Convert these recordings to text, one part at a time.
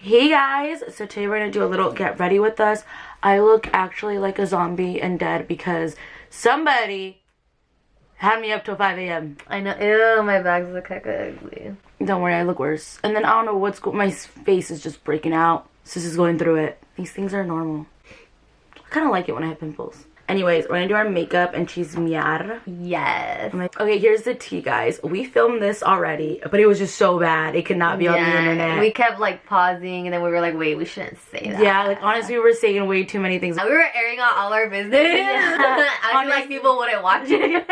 Hey guys, so today we're gonna do a little get ready with us. I look actually like a zombie and dead because somebody had me up till 5 a.m. I know. Ew, my bags look kinda ugly. Don't worry, I look worse. And then I don't know what's my face is just breaking out. Sis is going through it. These things are normal. I kind of like it when I have pimples. Anyways, we're gonna do our makeup and chismear. Yes. Okay, here's the tea, guys. We filmed this already, but it was just so bad. It could not be on the internet. We kept like pausing and then we were like, wait, we shouldn't say that. Yeah, like honestly, we were saying way too many things. We were airing out all our business. Yeah. I feel like people wouldn't watch it.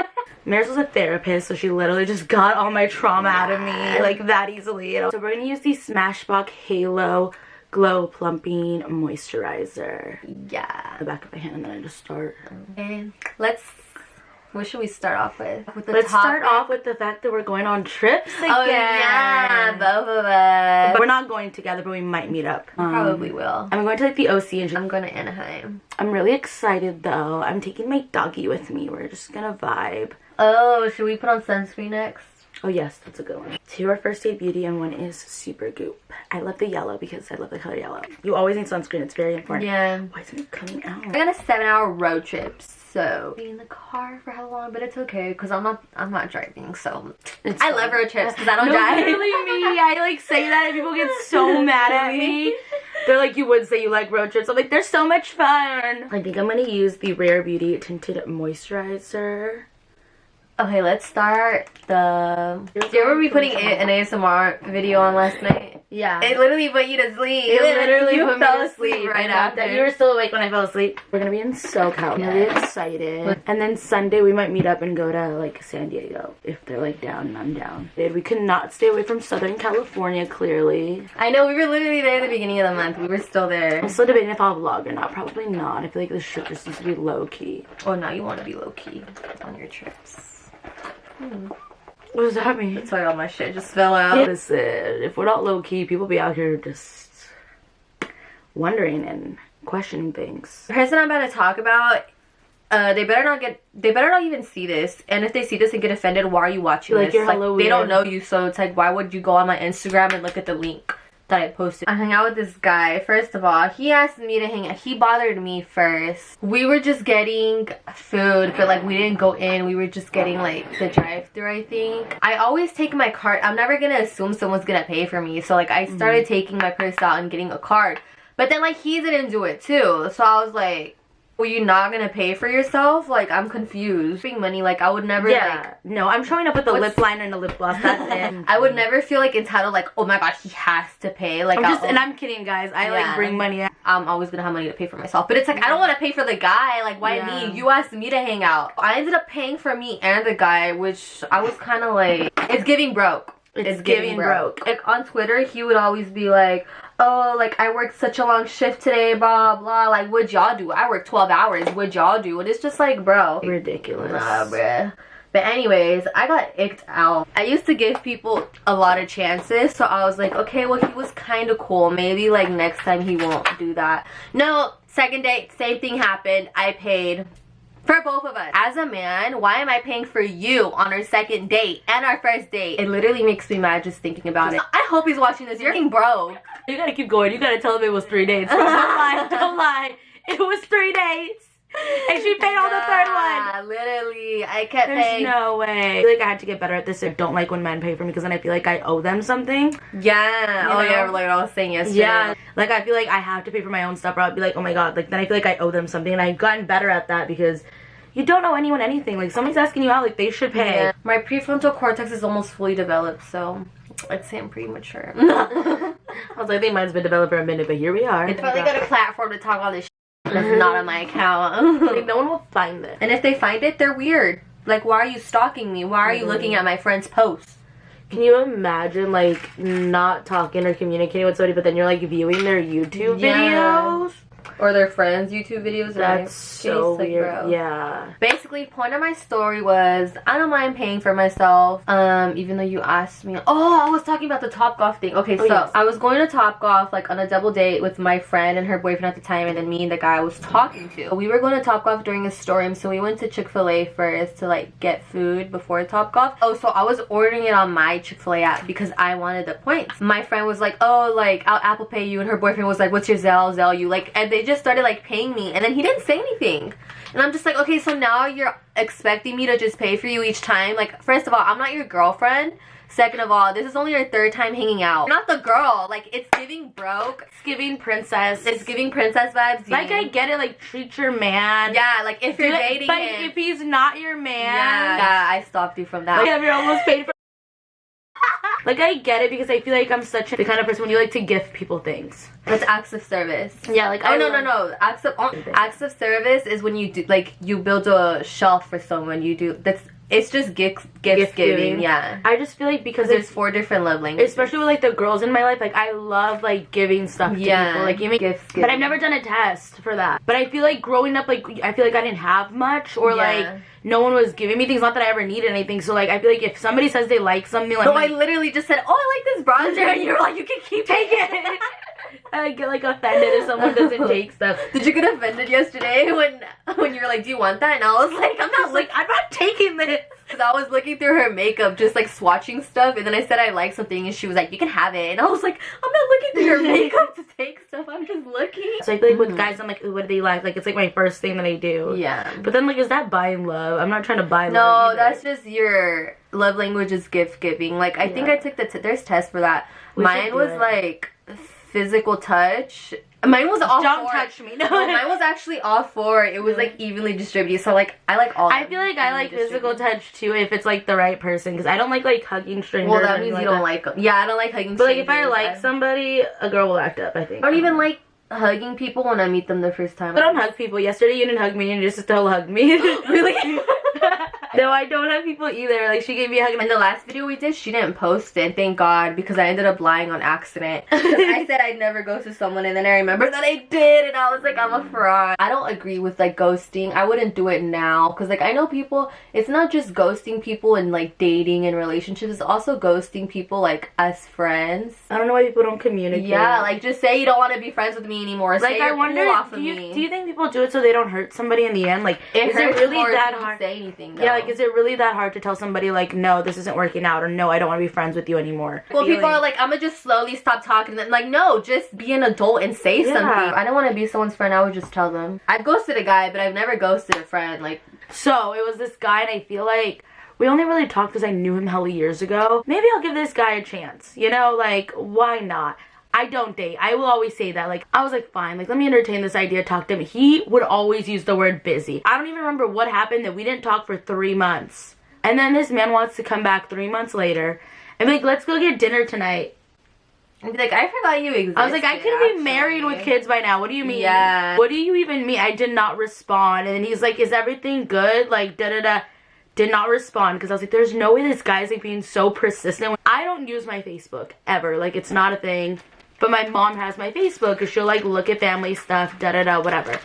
Maris was a therapist, so she literally just got all my trauma out of me like that easily. You know? So we're gonna use the Smashbox Halo Glow Plumping Moisturizer. Yeah. The back of my hand, and then I just start. Okay, what should we start off with? Let's start off with the fact that we're going on trips again. Oh yeah, both of us. We're not going together, but we might meet up. Probably will. I'm going to like the OC and I'm going to Anaheim. I'm really excited though. I'm taking my doggy with me. We're just gonna vibe. Oh, should we put on sunscreen next? Oh yes, that's a good one. Two are First Aid Beauty and one is Super Goop. I love the yellow because I love the color yellow. You always need sunscreen, it's very important. Yeah. Why isn't it coming out? I got a 7-hour road trip, so be in the car for how long, but it's okay because I'm not driving, so I love road trips because I don't drive. Literally me. I like say that and people get so mad at me. They're like, you would say you like road trips. I'm like, they're so much fun. I think I'm gonna use the Rare Beauty Tinted Moisturizer. Okay, let's start the... Did you ever be putting an ASMR video on last night? Yeah. It literally put you to sleep. It literally you put fell me to sleep right after. You were still awake when I fell asleep. We're gonna be in SoCal. I'm really excited. And then Sunday we might meet up and go to like San Diego if they're like down and I'm down. We could not stay away from Southern California, clearly. I know, we were literally there at the beginning of the month. We were still there. I'm still debating if I'll vlog or not. Probably not. I feel like this trip just needs to be low-key. Oh, now you want to be low-key on your trips. What does that mean? That's why all my shit just fell out. Listen, if we're not low-key, people be out here just wondering and questioning things. The person I'm about to talk about, they better not even see this. And if they see this and get offended, why are you watching like, this? you're Like, hella they weird. don't know you, so it's like, why would you go on my Instagram and look at the link that I posted? I hung out with this guy. First of all, he asked me to hang out. He bothered me first. We were just getting food, but like we didn't go in. We were just getting like the drive-thru, I think. I always take my card. I'm never gonna assume someone's gonna pay for me. So like I started taking my purse out and getting a card. But then like he didn't do it too. So I was like, were you not gonna pay for yourself? Like, I'm confused. Paying money, like, I would never, like... No, I'm showing up with a lip liner and a lip gloss. That's it. I would never feel, like, entitled, like, oh my god, he has to pay. Like, and I'm kidding, guys. I, like, bring money out. I'm always gonna have money to pay for myself. But it's like, I don't want to pay for the guy. Like, why me? You asked me to hang out. I ended up paying for me and the guy, which I was kind of like... It's giving broke. It's giving broke. Like, on Twitter, he would always be like... Oh, like, I worked such a long shift today, blah, blah. Like, what'd y'all do? I worked 12 hours. What'd y'all do? And it's just like, bro. Ridiculous. Nah, bruh. But anyways, I got icked out. I used to give people a lot of chances. So I was like, okay, well, he was kind of cool. Maybe, like, next time he won't do that. No, second date, same thing happened. I paid for both of us. As a man, why am I paying for you on our second date and our first date? It literally makes me mad just thinking about it. I hope he's watching this. You're getting broke. You gotta keep going. You gotta tell him it was 3 dates. Don't lie. Don't lie. It was 3 dates. And she paid on the third one. Literally. I kept There's paying. no way. I feel like I had to get better at this. I don't like when men pay for me because then I feel like I owe them something. Yeah. Oh, yeah, like I was saying yesterday. Yeah. Like, I feel like I have to pay for my own stuff or I'll be like, oh my god. Like, then I feel like I owe them something. And I've gotten better at that because... You don't owe anyone anything. Like, somebody's asking you out, like, they should pay. Yeah. My prefrontal cortex is almost fully developed, so I'd say I'm premature. I was like, I think mine's been developed for a minute, but here we are. It's probably got a platform to talk all this shit that's not on my account. Like, no one will find it. And if they find it, they're weird. Like, why are you stalking me? Why are you looking at my friend's posts? Can you imagine, like, not talking or communicating with somebody, but then you're, like, viewing their YouTube videos? or their friends' YouTube videos. That's so weird. Bro. Yeah. Basically, point of my story was I don't mind paying for myself. Even though you asked me. Oh, I was talking about the Topgolf thing. Okay, so yes. I was going to Topgolf like on a double date with my friend and her boyfriend at the time, and then me and the guy I was talking to. We were going to Topgolf during a storm, so we went to Chick-fil-A first to like get food before Topgolf. Oh, so I was ordering it on my Chick-fil-A app because I wanted the points. My friend was like, oh, like I'll Apple Pay you, and her boyfriend was like, what's your Zelle you, like, and they just started like paying me, and then he didn't say anything, and I'm just like, okay, so now you're expecting me to just pay for you each time? Like, first of all, I'm not your girlfriend. Second of all, this is only your third time hanging out. You're not the girl. Like, it's giving broke. It's giving princess. It's giving princess vibes. Like, I get it. Like, treat your man. Yeah, like, if you're dating but him. if he's not your man. Yeah, I stopped you from that. Like, you're almost paid for. Like, I get it because I feel like I'm such the kind of person when you like to gift people things. That's acts of service. Yeah, like, no. Acts of service is when you do, like, you build a shelf for someone. You do, it's just gift giving. Yeah. I just feel like because there's 4 different love languages. Especially with like the girls in my life, like I love like giving stuff to people, like giving gifts. But I've never done a test for that. But I feel like growing up, like I feel like I didn't have much, or like no one was giving me things. Not that I ever needed anything. So like I feel like if somebody says they like something, like no, I literally just said, oh, I like this bronzer, and you're like, you can keep taking it. I get like offended if someone doesn't take stuff. Did you get offended yesterday when you were like, do you want that? And I was like, I'm not taking this. Because I was looking through her makeup, just like swatching stuff, and then I said I like something, and she was like, you can have it. And I was like, I'm not looking through your makeup to take stuff, I'm just looking. So I feel like with guys, I'm like, ooh, what do they like? Like, it's like my first thing that I do. Yeah. But then like, is that buying love? I'm not trying to buy love. No, that's just your love language is gift giving. Like, I think I took there's tests for that. Mine was like physical touch. Mine was all Don't 4. touch me. No, mine was actually all 4. It was like evenly distributed. So like I like all. I feel like I like physical touch too if it's like the right person, because I don't like hugging strangers. Well, that means you don't like them. Yeah, I don't like hugging. But like if I like somebody, a girl will act up, I think. I don't even like hugging people when I meet them the first time. I don't hug people. Yesterday you didn't hug me and you just still hug me. Really? No, I don't hug people either. Like, she gave me a hug. In the last video we did, she didn't post it, thank God, because I ended up lying on accident. I said I'd never ghost to someone, and then I remember that I did, and I was like, I'm a fraud. I don't agree with like ghosting. I wouldn't do it now, because like I know people, it's not just ghosting people in like dating and relationships, it's also ghosting people like as friends. I don't know why people don't communicate. Yeah, like just say you don't want to be friends with me anymore. Like, I wonder, do you think people do it so they don't hurt somebody in the end? Like, is it really that hard? Say anything, though. Yeah, like, is it really that hard to tell somebody like, no, this isn't working out, or no, I don't want to be friends with you anymore? Well, people are like, I'm gonna just slowly stop talking. And then, like, no, just be an adult and say something. I don't want to be someone's friend. I would just tell them. I've ghosted a guy, but I've never ghosted a friend. Like, so it was this guy, and I feel like we only really talked because I knew him hella years ago. Maybe I'll give this guy a chance, you know? Like, why not? I don't date. I will always say that. Like, I was like, fine, like, let me entertain this idea, talk to him. He would always use the word busy. I don't even remember what happened, that we didn't talk for 3 months. And then this man wants to come back 3 months later and be like, let's go get dinner tonight. And be like, I forgot you existed. I was like, I could be married with kids by now. What do you mean? Yeah. What do you even mean? I did not respond. And then he's like, is everything good? Like, da-da-da. Did not respond, because I was like, there's no way this guy's like being so persistent. I don't use my Facebook ever. Like, it's not a thing. But my mom has my Facebook because she'll like look at family stuff, da-da-da, whatever.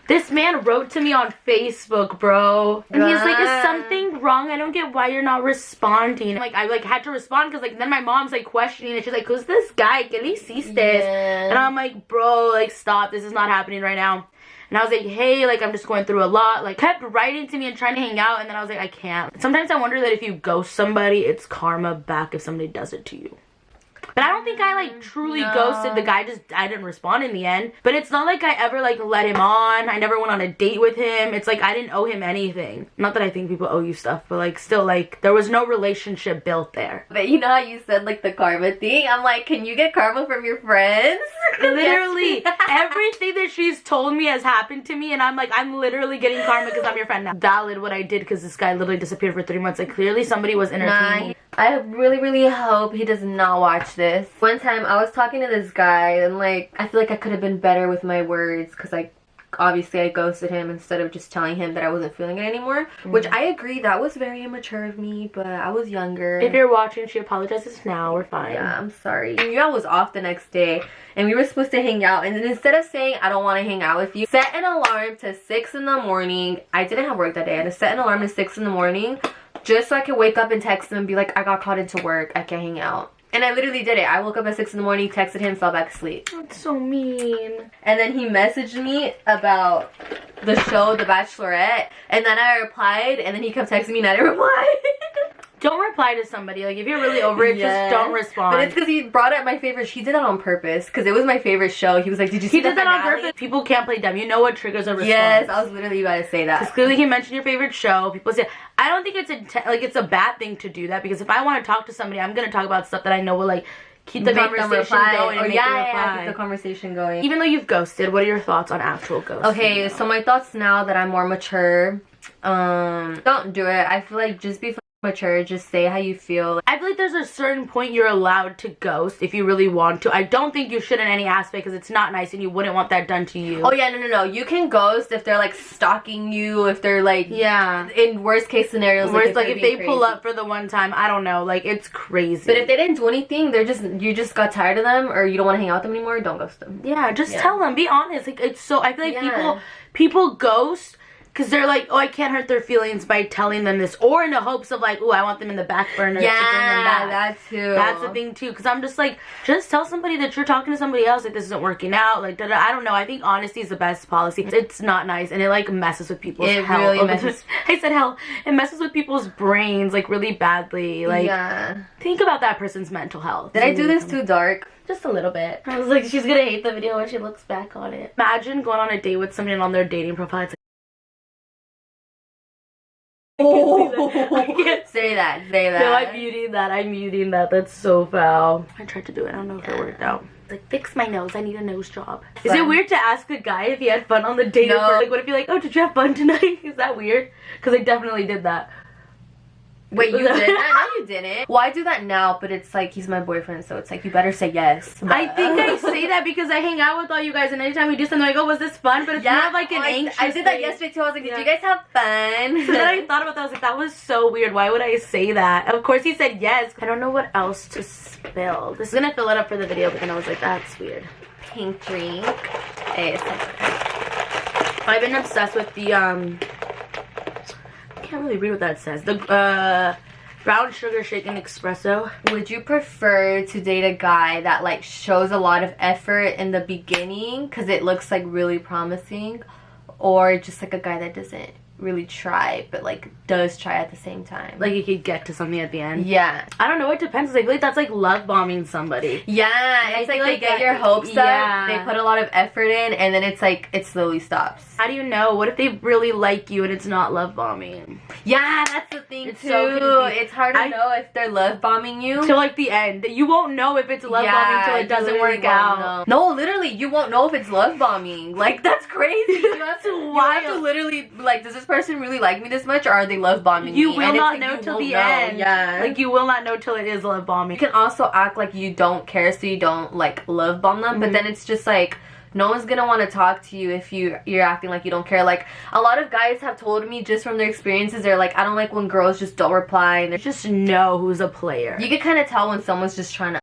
This man wrote to me on Facebook, bro. And he's like, is something wrong? I don't get why you're not responding. Like, I like had to respond because like then my mom's like questioning it. She's like, who's this guy? ¿Qué le hiciste? Yeah. And I'm like, bro, like, stop. This is not happening right now. And I was like, hey, like, I'm just going through a lot. Like, kept writing to me and trying to hang out. And then I was like, I can't. Sometimes I wonder that if you ghost somebody, it's karma back if somebody does it to you. But I don't think I like truly ghosted the guy. I didn't respond in the end. But it's not like I ever like let him on. I never went on a date with him. It's like I didn't owe him anything. Not that I think people owe you stuff, but like still, like, there was no relationship built there. But you know how you said like the karma thing? I'm like, can you get karma from your friends? Literally everything that she's told me has happened to me, and I'm like, I'm literally getting karma because I'm your friend now. Valid what I did, because this guy literally disappeared for 3 months. Like, clearly somebody was entertaining. I really hope he does not watch this. One time I was talking to this guy, and like I feel like I could have been better with my words, because I obviously I ghosted him instead of just telling him that I wasn't feeling it anymore. Which I agree, that was very immature of me, but I was younger. If you're watching, she apologizes now. We're fine. Yeah, I'm sorry. You knew I was off the next day and we were supposed to hang out, and then instead of saying I don't want to hang out with you, set an alarm to 6 in the morning. I didn't have work that day. I had to set an alarm to 6 in the morning just so I could wake up and text him and be like, I got called into work, I can't hang out. And I literally did it. I woke up at 6 in the morning, texted him, fell back asleep. That's so mean. And then he messaged me about the show The Bachelorette, and then I replied, and then he kept texting me and I didn't reply. Don't reply to somebody. Like, if you're really over it, just don't respond. But it's because he brought up my favorite. He did that on purpose because it was my favorite show. He was like, did you see He did that on purpose. People can't play dumb. You know what triggers a response. Yes, I was literally about to say that. Because clearly he mentioned your favorite show. People say, I don't think it's a bad thing to do that, because if I want to talk to somebody, I'm going to talk about stuff that I know will, like, keep the conversation going and make them reply. Keep the conversation going. Even though you've ghosted, what are your thoughts on actual ghosting? Okay, so my thoughts now that I'm more mature, don't do it. I feel like just be mature, just say how you feel. I feel like there's a certain point you're allowed to ghost if you really want to. I don't think you should in any aspect, because it's not nice and you wouldn't want that done to you. Oh yeah, no. You can ghost if they're like stalking you, if they're like, yeah, in worst case scenarios, like if they pull up for the one time, I don't know, like, it's crazy. But if they didn't do anything, you just got tired of them, or you don't want to hang out with them anymore, don't ghost them. Yeah, just tell them, be honest. Like, it's so, I feel like people ghost because they're like, oh, I can't hurt their feelings by telling them this, or in the hopes of like, oh, I want them in the back burner to bring them back. That too. That's the thing too, because I'm just like, just tell somebody that you're talking to somebody else, like, this isn't working out, like, I don't know. I think honesty is the best policy. It's not nice, and it like messes with people's health. It really messes. I said hell. It messes with people's brains like really badly. Like, think about that person's mental health. Did I do this too dark? Just a little bit. I was like, she's gonna hate the video when she looks back on it. Imagine going on a date with somebody and on their dating profile, it's like, I can't say that. No, I'm muting that. That's so foul. I tried to do it. I don't know if it worked out. It's like, fix my nose. I need a nose job. Is it weird to ask a guy if he had fun on the date? No. Or like, what if you're like, oh, did you have fun tonight? Is that weird? Because I definitely did that. Wait, you did that? No, you didn't. Well, I do that now, but it's like, he's my boyfriend, so it's like, you better say yes. But I think I say that because I hang out with all you guys, and anytime we do something, like, oh, was this fun? But it's not like an anxious I did that yesterday too. I was like, did you guys have fun? So then I thought about that. I was like, that was so weird. Why would I say that? Of course he said yes. I don't know what else to spill. This is gonna fill it up for the video, but then I was like, that's weird. Pink drink. I've been obsessed with the I can't really read what that says. The brown sugar shaken espresso. Would you prefer to date a guy that like shows a lot of effort in the beginning because it looks like really promising, or just like a guy that doesn't really try but like does try at the same time? Like, you could get to something at the end. Yeah. I don't know, it depends. I feel like that's like love bombing somebody. Yeah, it's like they get your hopes up, they put a lot of effort in, and then it's like it slowly stops. How do you know? What if they really like you and it's not love bombing? Yeah, that's the thing too. So it's hard to know if they're love bombing you till like the end. You won't know if it's love bombing until it doesn't work out. No, literally, you won't know if it's love bombing. Like, that's crazy. You have to literally, like, does this person really like me this much, or are they love bombing me? You will not know till the end. Yeah. Like, you will not know till it is love bombing. You can also act like you don't care, so you don't like love bomb them, but then it's just like, no one's gonna want to talk to you if you're acting like you don't care. Like, a lot of guys have told me just from their experiences, they're like, I don't like when girls just don't reply, and they just know who's a player. You can kind of tell when someone's just trying to.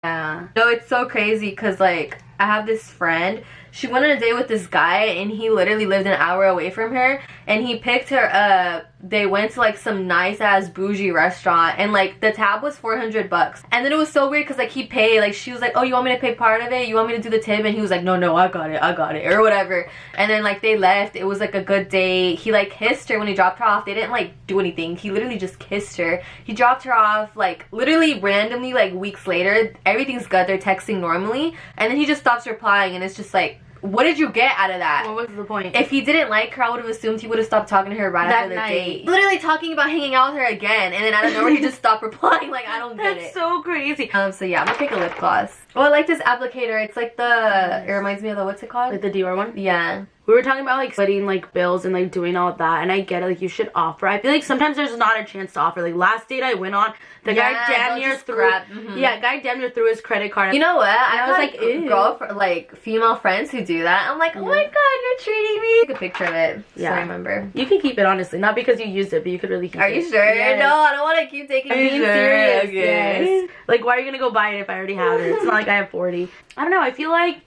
Yeah. No, it's so crazy because like, I have this friend. She went on a date with this guy, and he literally lived an hour away from her, and he picked her up. They went to like some nice ass bougie restaurant, and like the tab was $400. And then it was so weird because like he paid, like she was like, oh, you want me to pay part of it? You want me to do the tip? And he was like, no, I got it, or whatever. And then like they left. It was like a good date. He like kissed her when he dropped her off. They didn't like do anything. He literally just kissed her. He dropped her off like literally randomly, like weeks later. Everything's good. They're texting normally, and then he just stops replying, and it's just like, what did you get out of that? What was the point? If he didn't like her, I would have assumed he would have stopped talking to her right after the date. Literally talking about hanging out with her again, and then out of nowhere he just stopped replying. Like, I don't get it. That's so crazy. So yeah, I'm gonna pick a lip gloss. Oh, I like this applicator. It's like the, it reminds me of the, what's it called? Like the Dior one? Yeah. We were talking about like splitting like bills and like doing all of that, and I get it, like you should offer. I feel like sometimes there's not a chance to offer. Like last date I went on, the guy damn near threw guy damn near threw his credit card. You know what? I was like, girlfriend, like female friends who do that. I'm like, oh my god, you're treating me. Take a picture of it. Yeah, so I remember. You can keep it, honestly, not because you used it, but you could really keep it. Are you sure? Yes. No, I don't want to keep taking. I'm being serious. Okay. Yes. Like, why are you gonna go buy it if I already have it? It's not like I have 40. I don't know. I feel like.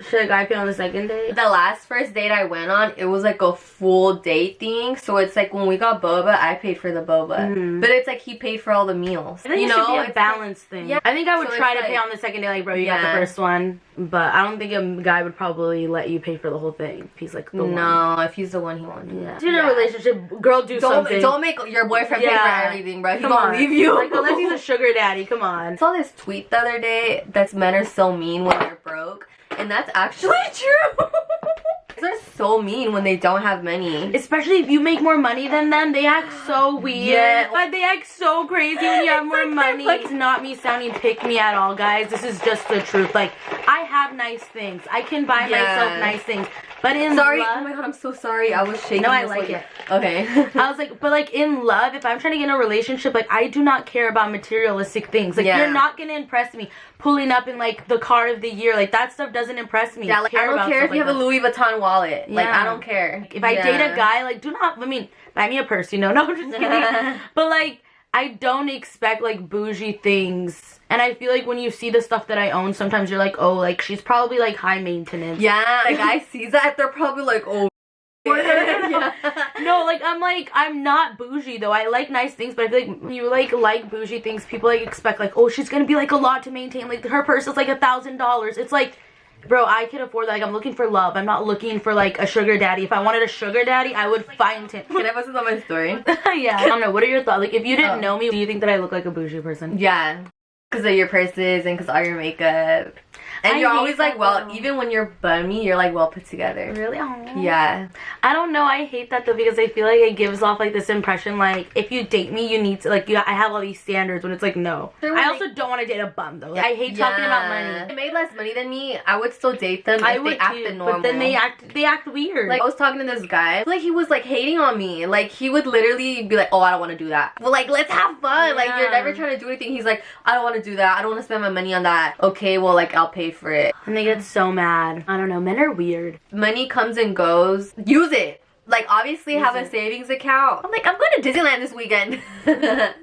Should a guy pay on the second date? The last first date I went on, it was like a full date thing. So it's like when we got boba, I paid for the boba. But it's like he paid for all the meals. I think it should be a balance thing. Yeah. I think I would try to pay on the second date, like, bro, you got the first one. But I don't think a guy would probably let you pay for the whole thing. If he's like the one. No, if he's the one, he won't do that. In a relationship, girl, do something. Don't make your boyfriend pay for everything, bro. He's gonna leave you. Like, unless he's a sugar daddy, come on. I saw this tweet the other day that men are so mean when they're broke. And that's actually true. They're so mean when they don't have money. Especially if you make more money than them, they act so weird. Yeah. Like, they act so crazy when you have more money. It's not me sounding pick me at all, guys. This is just the truth. Like, I have nice things. I can buy myself nice things. But in love... Oh my god, I'm so sorry. I was shaking. No, I like it. Okay. I was like, but like in love, if I'm trying to get in a relationship, like I do not care about materialistic things. Like you're not gonna impress me pulling up in like the car of the year. Like that stuff doesn't impress me. Yeah, like I don't care if you have a Louis Vuitton wallet. Like I don't care. If I date a guy, like buy me a purse, you know? No, I'm just kidding. But like I don't expect like bougie things. And I feel like when you see the stuff that I own, sometimes you're like, oh, like she's probably like high maintenance. Yeah, like I see that, they're probably like, oh. Yeah. No, like I'm not bougie though. I like nice things, but I feel like when you like bougie things, people like expect like, oh, she's gonna be like a lot to maintain. Like her purse is like $1,000. It's like, bro, I could afford that. Like I'm looking for love. I'm not looking for like a sugar daddy. If I wanted a sugar daddy, I would find him. Can I post this on my story? Yeah. I don't know. What are your thoughts? Like if you didn't know me, do you think that I look like a bougie person? Yeah. Because of your purses and because all your makeup. And you're always like, well, even when you're bummy, you're like well put together. Really? Oh. Yeah. I don't know. I hate that though because I feel like it gives off like this impression like if you date me, you need to like I have all these standards when it's like no. I also don't want to date a bum though. Like, I hate talking about money. If they made less money than me, I would still date them if they acted normal. But then they act weird. Like I was talking to this guy, like he was like hating on me. Like he would literally be like, oh, I don't want to do that. Well, like let's have fun. Yeah. Like you're never trying to do anything. He's like, I don't want to do that. I don't want to spend my money on that. Okay, well like I'll pay for it. And they get so mad. I don't know. Men are weird. Money comes and goes. Use it. Like obviously have a savings account. I'm like, I'm going to Disneyland this weekend. I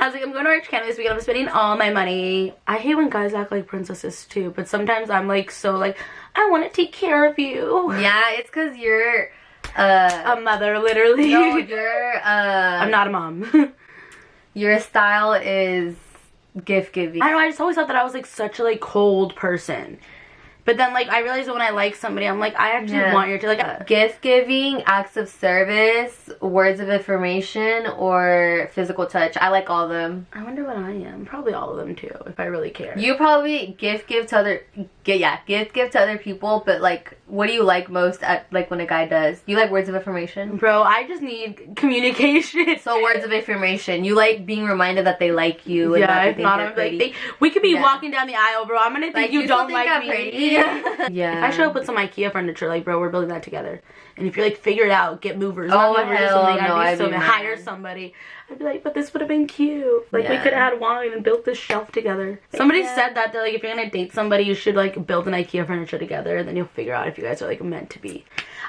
was like, I'm going to Orange County this weekend. I'm spending all my money. I hate when guys act like princesses too, but sometimes I'm like so like, I want to take care of you. Yeah, it's because you're a mother, literally. No, you're I'm not a mom. Your style is gift giving. I don't know, I just always thought that I was like such a like cold person. But then like I realized that when I like somebody, I'm like, I actually want you to like gift giving, acts of service, words of affirmation, or physical touch. I like all of them. I wonder what I am. Probably all of them too, if I really care. You probably gift give to other people, but like what do you like most at like when a guy does? You like words of affirmation? Bro, I just need communication. So words of affirmation. You like being reminded that they like you and that they think they're pretty. We could be walking down the aisle, bro. I'm gonna think you don't like me. Pretty. Yeah. If I show up with some IKEA furniture, like, bro, we're building that together. And if you're like, figure it out, get movers. Oh, hell no, I'd be hire somebody. I'd be like, but this would have been cute. Like, we could have had wine and built this shelf together. Somebody said that, they're like, if you're gonna date somebody, you should like build an IKEA furniture together, and then you'll figure out if you guys are like meant to be.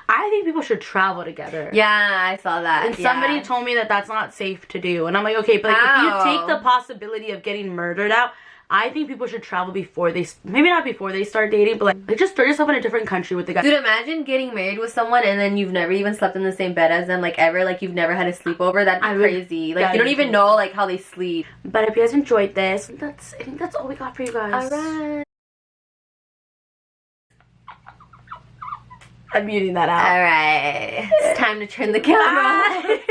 I think people should travel together. Yeah, I saw that. And somebody told me that that's not safe to do. And I'm like, okay, but like, if you take the possibility of getting murdered out, I think people should travel before they, maybe not before they start dating, but like just throw yourself in a different country with the guy. Dude, imagine getting married with someone and then you've never even slept in the same bed as them, like ever, like you've never had a sleepover. That'd be crazy. Like you don't even know like how they sleep. But if you guys enjoyed this, I think that's all we got for you guys. Alright. I'm muting that out. Alright. It's time to turn the camera off.